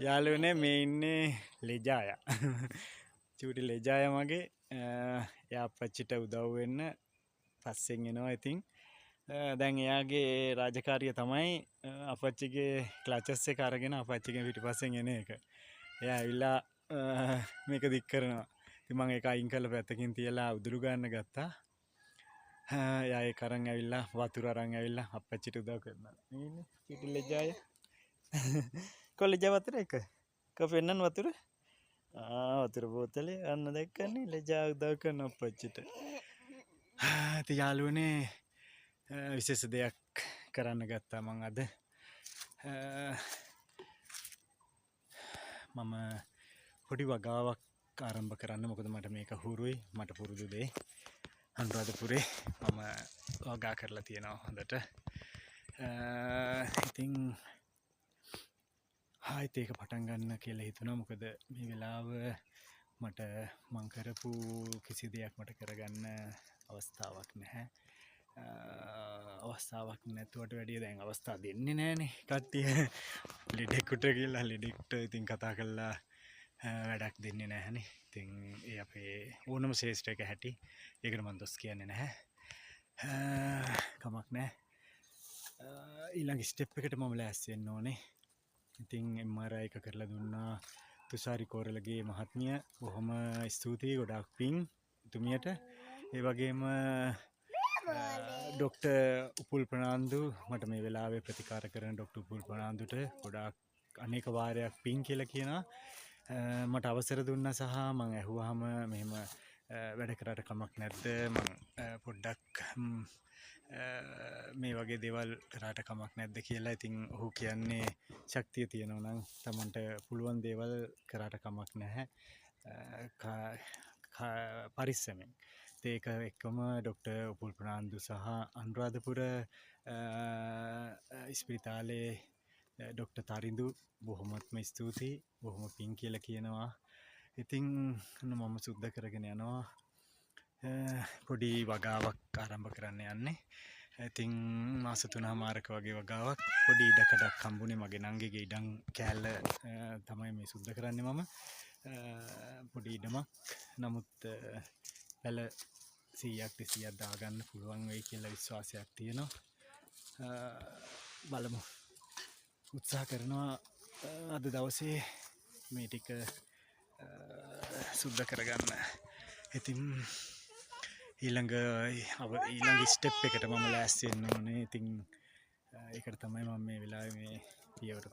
යාළුවනේ මේ ඉන්නේ ලෙජාය. චූටි ලෙජාය මගේ එයා අප්පච්චිට උදව් වෙන්න පස්සෙන් එනවා ඉතින්. දැන් එයාගේ රාජකාරිය තමයි අපච්චිගේ ක්ලචස් එක අරගෙන අපච්චිගෙන් පිටිපස්සෙන් එන එක. එයා ඇවිල්ලා මේක දික් කරනවා. ඉතින් මම ඒක අයින් කරලා පැත්තකින් තියලා උදුරු ගන්න ගත්තා. එයා ඒක අරන් ඇවිල්ලා වතුර අරන් ඇවිල්ලා අපච්චිට උදව් කරනවා. මේ ඉන්නේ චූටි ලෙජාය. කොල්ලෙජා වතුර එක කො පෙන්නන්න වතුර වතුර බෝතලේ අන්න දැක්කන්නේ ලෙජා උදව් කරන අප්පච්චිට. ඉතින් යාළුවනේ විශේෂ දෙයක් කරන්න ගත්තා මං අද. මම පොඩි වගාවක් ආරම්භ කරන්න. මොකද මට මේක හුරුයි, මට පුරුදු දේ. අනුරාධපුරේ මම වගා කරලා තියෙනවා හොඳට. ඉතින් ආයෙත් ඒක පටන් ගන්න කියලා හිතුණා. මොකද මේ වෙලාව මට මං කරපු කිසි දෙයක් මට කරගන්න අවස්ථාවක් නැහැ. අවස්ථාවක් නැතුවට වැඩිය දැන් අවස්ථා දෙන්නේ නැහනේ කට්ටිය. ලෙඩෙකුට කියලා ලෙඩෙක්ට ඉතින් කතා කළා වැඩක් දෙන්නේ නැහනේ. ඉතින් ඒ අපේ ඕනම ශේෂ්ත්‍රයක හැටි. ඒකට මම දොස් කියන්නේ නැහැ. කමක් නැහැ. ඊළඟ ස්ටෙප් එකට මම ලෑස්ති වෙන්න ඕනේ. ඉතින් MRI එක කරලා දුන්නා තුෂාරි කෝරළගේ මහත්මිය. බොහොම ස්තුතියි, ගොඩාක් පිං එතුමියට. ඒ වගේම ඩොක්ටර් උපුල් ප්‍රනාන්දු මට මේ වෙලාවේ ප්‍රතිකාර කරන ඩොක්ටර් උපුල් ප්‍රනාන්දුට ගොඩාක් අනේක වාරයක් පිං කියලා කියනවා. මට අවසර දුන්නා සහ මං ඇහුවාම මෙහෙම වැඩ කරාට කමක් නැද්ද, මං පොඩ්ඩක් මේ වගේ දේවල් කරාට කමක් නැද්ද කියලා. ඉතින් ඔහු කියන්නේ ශක්තිය තියෙනවා නම් තමන්ට පුළුවන් දේවල් කරාට කමක් නැහැ පරිස්සමෙන්. ඒක එක්කම ඩොක්ටර් උපුල් ප්‍රනාන්දු සහ අනුරාධපුර ඉස්පිරිතාලේ ඩොක්ටර් තරිඳු බොහොමත්ම ස්තුතියි, බොහොම පිං කියලා කියනවා. ඉතින් මම සුද්ධ කරගෙන යනවා. පොඩි වගාවක් ආරම්භ කරන්න යන්නේ. ඉතින් මාස 3මාරක වගේ වගාවක්. පොඩි ඉඩකඩක් හම්බුනේ මගේ නංගිගේ ඉඩම් කෑල්ල තමයි මේ සුද්ධ කරන්නේ මම. පොඩි ඉඩමක්. නමුත් පැල 100ක් 200ක් දාගන්න පුළුවන් වෙයි කියලා විශ්වාසයක් තියෙනවා. බලමු. උත්සාහ කරනවා අද දවසේ මේ ටික සුද්ධ කරගන්න. ඉතින් ඊළඟ ස්ටෙප් එකට මම ලෑස්ති වෙන්න ඕනේ. ඉතින් ඒකට තමයි මම මේ වෙලාවේ මේ පියවර